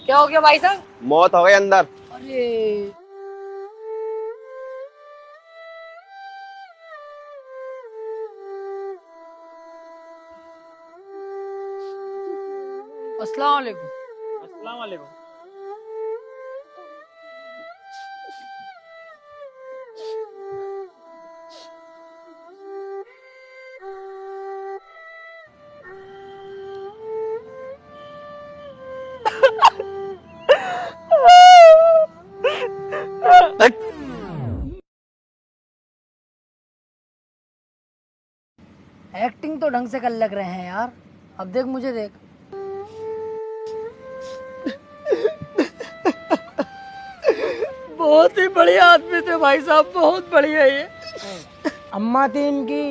क्या हो गया भाई साहब? मौत हो गई अंदर। अरे अस्सलाम वालेकुम। अस्सलाम वालेकुम। एक्टिंग तो ढंग से कर लग रहे हैं यार। अब देख मुझे देख। बहुत ही बढ़िया आदमी थे भाई साहब, बहुत बढ़िया। ये अम्मा थी इनकी,